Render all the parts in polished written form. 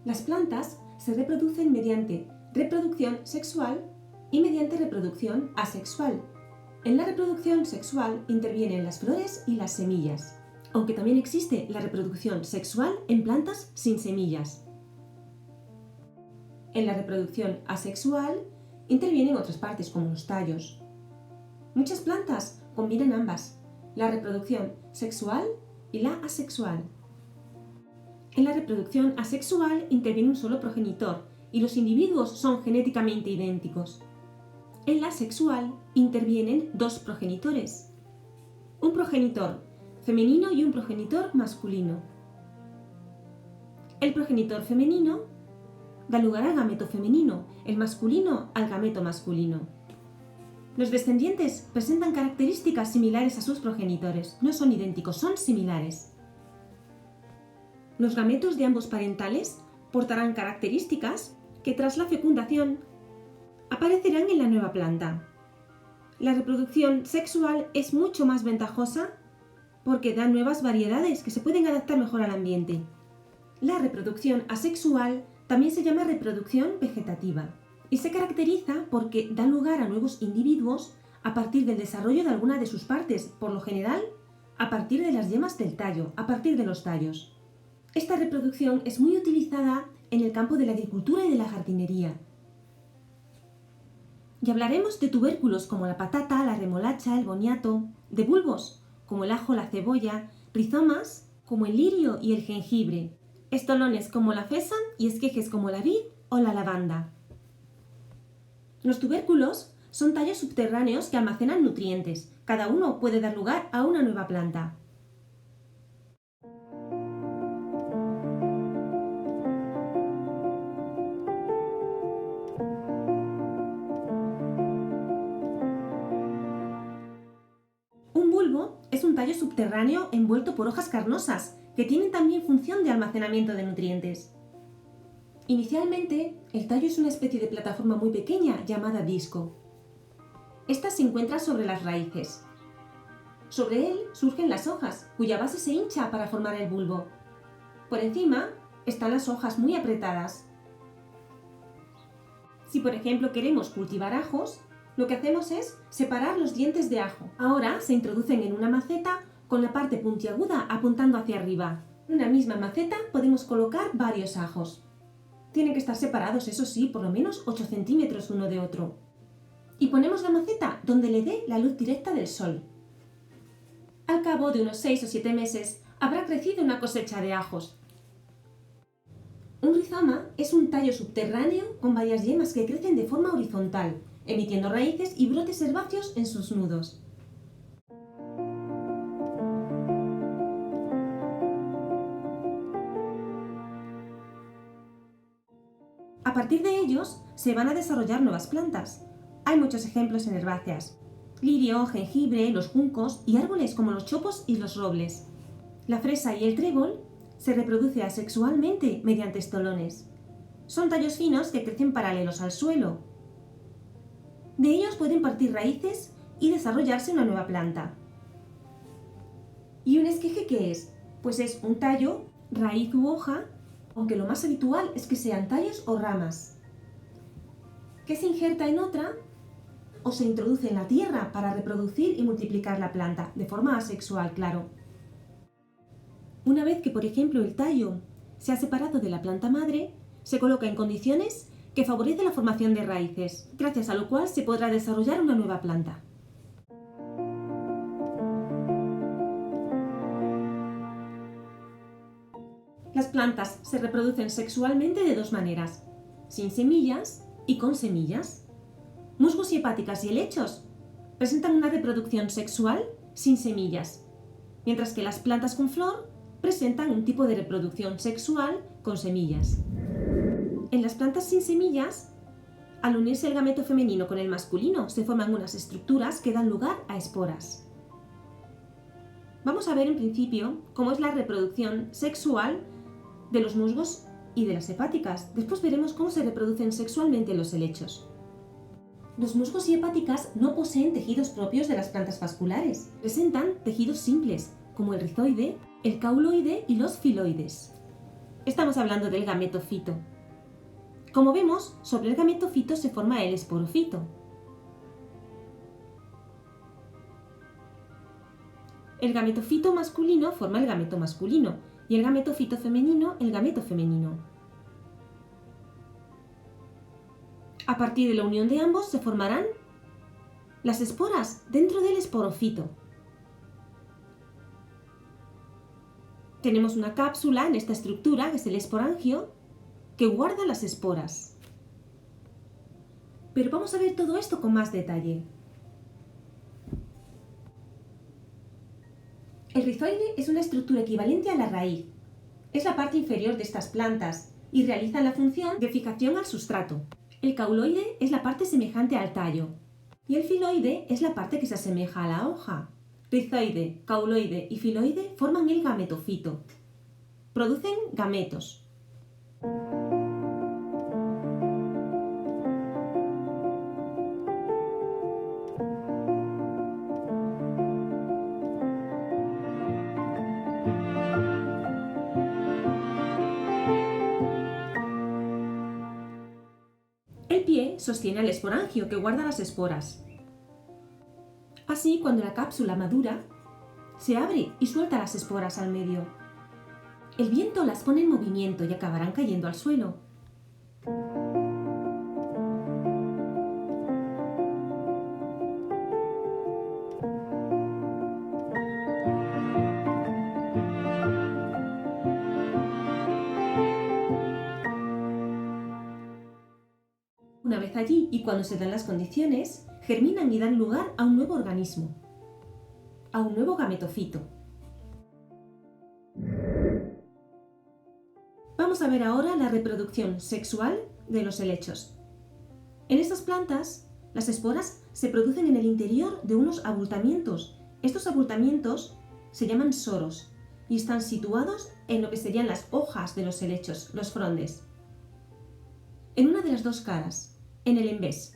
Las plantas se reproducen mediante reproducción sexual y mediante reproducción asexual. En la reproducción sexual intervienen las flores y las semillas, aunque también existe la reproducción sexual en plantas sin semillas. En la reproducción asexual intervienen otras partes como los tallos. Muchas plantas combinan ambas, la reproducción sexual y la asexual. En la reproducción asexual interviene un solo progenitor y los individuos son genéticamente idénticos. En la sexual intervienen dos progenitores, un progenitor femenino y un progenitor masculino. El progenitor femenino da lugar al gameto femenino, el masculino al gameto masculino. Los descendientes presentan características similares a sus progenitores, no son idénticos, son similares. Los gametos de ambos parentales portarán características que tras la fecundación aparecerán en la nueva planta. La reproducción sexual es mucho más ventajosa porque da nuevas variedades que se pueden adaptar mejor al ambiente. La reproducción asexual también se llama reproducción vegetativa y se caracteriza porque da lugar a nuevos individuos a partir del desarrollo de alguna de sus partes, por lo general a partir de las yemas del tallo, a partir de los tallos. Esta reproducción es muy utilizada en el campo de la agricultura y de la jardinería. Y hablaremos de tubérculos como la patata, la remolacha, el boniato, de bulbos como el ajo, la cebolla, rizomas como el lirio y el jengibre, estolones como la fresa y esquejes como la vid o la lavanda. Los tubérculos son tallos subterráneos que almacenan nutrientes. Cada uno puede dar lugar a una nueva planta. Un bulbo es un tallo subterráneo envuelto por hojas carnosas que tienen también función de almacenamiento de nutrientes. Inicialmente, el tallo es una especie de plataforma muy pequeña llamada disco. Esta se encuentra sobre las raíces. Sobre él surgen las hojas, cuya base se hincha para formar el bulbo. Por encima están las hojas muy apretadas. Si por ejemplo queremos cultivar ajos, lo que hacemos es separar los dientes de ajo. Ahora se introducen en una maceta con la parte puntiaguda apuntando hacia arriba. En una misma maceta podemos colocar varios ajos. Tienen que estar separados, eso sí, por lo menos 8 centímetros uno de otro. Y ponemos la maceta donde le dé la luz directa del sol. Al cabo de unos 6 o 7 meses habrá crecido una cosecha de ajos. Un rizoma es un tallo subterráneo con varias yemas que crecen de forma horizontal, emitiendo raíces y brotes herbáceos en sus nudos. A partir de ellos se van a desarrollar nuevas plantas. Hay muchos ejemplos en herbáceas: lirio, jengibre, los juncos y árboles como los chopos y los robles. La fresa y el trébol se reproduce asexualmente mediante estolones. Son tallos finos que crecen paralelos al suelo. De ellos pueden partir raíces y desarrollarse una nueva planta. ¿Y un esqueje qué es? Pues es un tallo, raíz u hoja, aunque lo más habitual es que sean tallos o ramas, que se injerta en otra o se introduce en la tierra para reproducir y multiplicar la planta, de forma asexual, claro. Una vez que, por ejemplo, el tallo se ha separado de la planta madre, se coloca en condiciones que favorecen la formación de raíces, gracias a lo cual se podrá desarrollar una nueva planta. Las plantas se reproducen sexualmente de dos maneras: sin semillas y con semillas. Musgos y hepáticas y helechos presentan una reproducción sexual sin semillas, mientras que las plantas con flor presentan un tipo de reproducción sexual con semillas. En las plantas sin semillas, al unirse el gameto femenino con el masculino, se forman unas estructuras que dan lugar a esporas. Vamos a ver en principio cómo es la reproducción sexual de los musgos y de las hepáticas. Después veremos cómo se reproducen sexualmente los helechos. Los musgos y hepáticas no poseen tejidos propios de las plantas vasculares. Presentan tejidos simples, como el rizoide, el cauloide y los filoides. Estamos hablando del gametofito. Como vemos, sobre el gametofito se forma el esporofito. El gametofito masculino forma el gameto masculino y el gametofito femenino el gameto femenino. A partir de la unión de ambos se formarán las esporas dentro del esporofito. Tenemos una cápsula en esta estructura, que es el esporangio, que guarda las esporas. Pero vamos a ver todo esto con más detalle. El rizoide es una estructura equivalente a la raíz. Es la parte inferior de estas plantas y realiza la función de fijación al sustrato. El cauloide es la parte semejante al tallo y el filoide es la parte que se asemeja a la hoja. Rizoide, cauloide y filoide forman el gametofito. Producen gametos. El pie sostiene al esporangio que guarda las esporas. Así, cuando la cápsula madura, se abre y suelta las esporas al medio. El viento las pone en movimiento y acabarán cayendo al suelo. Una vez allí y cuando se dan las condiciones, germinan y dan lugar a un nuevo organismo, a un nuevo gametofito. Vamos a ver ahora la reproducción sexual de los helechos. En estas plantas, las esporas se producen en el interior de unos abultamientos. Estos abultamientos se llaman soros y están situados en lo que serían las hojas de los helechos, los frondes. En una de las dos caras, en el envés.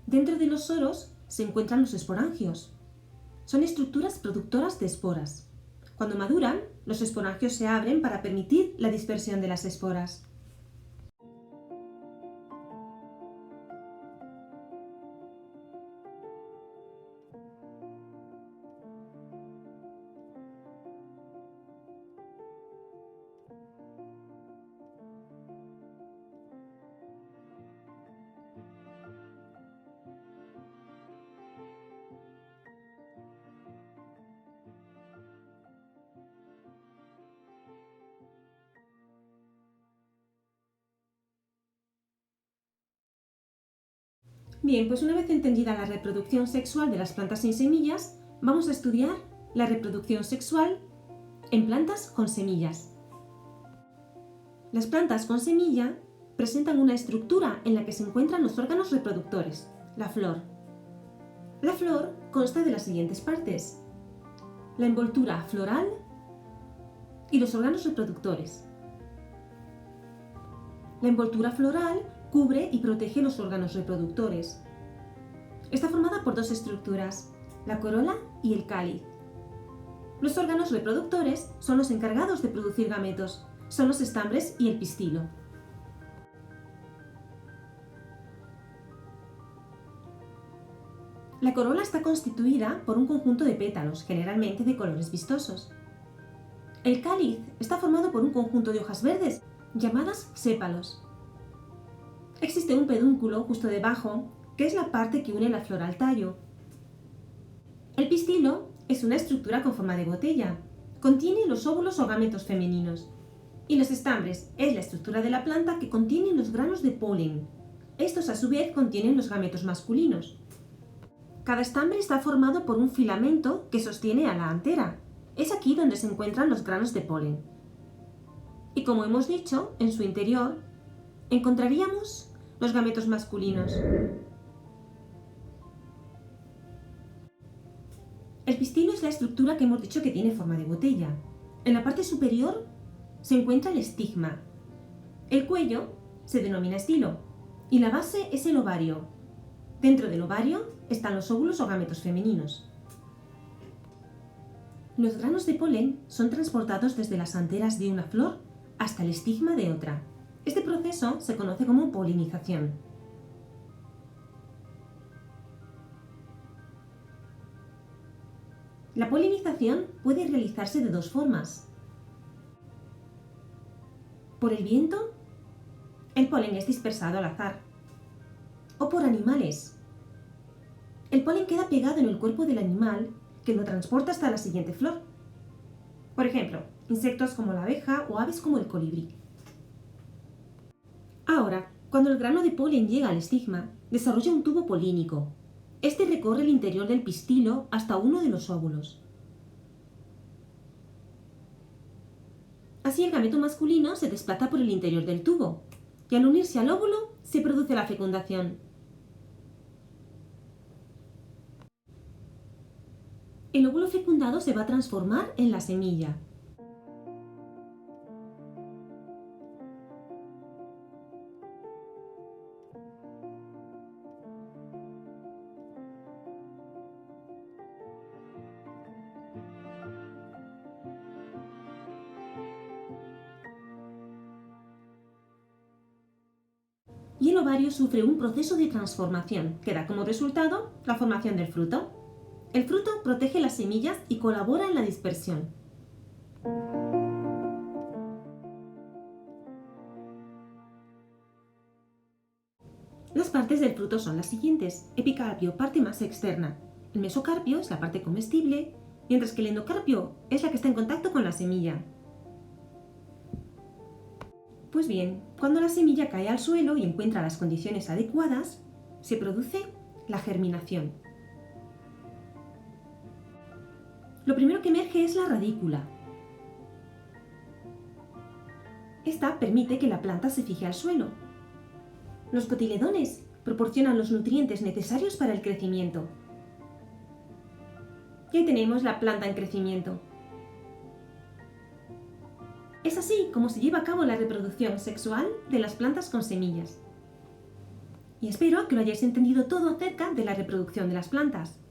Dentro de los soros se encuentran los esporangios. Son estructuras productoras de esporas. Cuando maduran, los esporangios se abren para permitir la dispersión de las esporas. Bien, pues una vez entendida la reproducción sexual de las plantas sin semillas, vamos a estudiar la reproducción sexual en plantas con semillas. Las plantas con semilla presentan una estructura en la que se encuentran los órganos reproductores, la flor. La flor consta de las siguientes partes: la envoltura floral y los órganos reproductores. La envoltura floral cubre y protege los órganos reproductores. Está formada por dos estructuras, la corola y el cáliz. Los órganos reproductores son los encargados de producir gametos, son los estambres y el pistilo. La corola está constituida por un conjunto de pétalos, generalmente de colores vistosos. El cáliz está formado por un conjunto de hojas verdes, llamadas sépalos. Existe un pedúnculo justo debajo, que es la parte que une la flor al tallo. El pistilo es una estructura con forma de botella. Contiene los óvulos o gametos femeninos. Y los estambres es la estructura de la planta que contiene los granos de polen. Estos a su vez contienen los gametos masculinos. Cada estambre está formado por un filamento que sostiene a la antera. Es aquí donde se encuentran los granos de polen. Y como hemos dicho, en su interior encontraríamos los gametos masculinos. El pistilo es la estructura que hemos dicho que tiene forma de botella. En la parte superior se encuentra el estigma. El cuello se denomina estilo y la base es el ovario. Dentro del ovario están los óvulos o gametos femeninos. Los granos de polen son transportados desde las anteras de una flor hasta el estigma de otra. Este proceso se conoce como polinización. La polinización puede realizarse de dos formas. Por el viento, el polen es dispersado al azar. O por animales. El polen queda pegado en el cuerpo del animal que lo transporta hasta la siguiente flor. Por ejemplo, insectos como la abeja o aves como el colibrí. Ahora, cuando el grano de polen llega al estigma, desarrolla un tubo polínico. Este recorre el interior del pistilo hasta uno de los óvulos. Así el gameto masculino se desplaza por el interior del tubo y al unirse al óvulo se produce la fecundación. El óvulo fecundado se va a transformar en la semilla. Y el ovario sufre un proceso de transformación que da como resultado la formación del fruto. El fruto protege las semillas y colabora en la dispersión. Las partes del fruto son las siguientes. Epicarpio, parte más externa. El mesocarpio es la parte comestible, mientras que el endocarpio es la que está en contacto con la semilla. Pues bien, cuando la semilla cae al suelo y encuentra las condiciones adecuadas, se produce la germinación. Lo primero que emerge es la radícula. Esta permite que la planta se fije al suelo. Los cotiledones proporcionan los nutrientes necesarios para el crecimiento. Y ahí tenemos la planta en crecimiento. Es así como se lleva a cabo la reproducción sexual de las plantas con semillas. Y espero que lo hayáis entendido todo acerca de la reproducción de las plantas.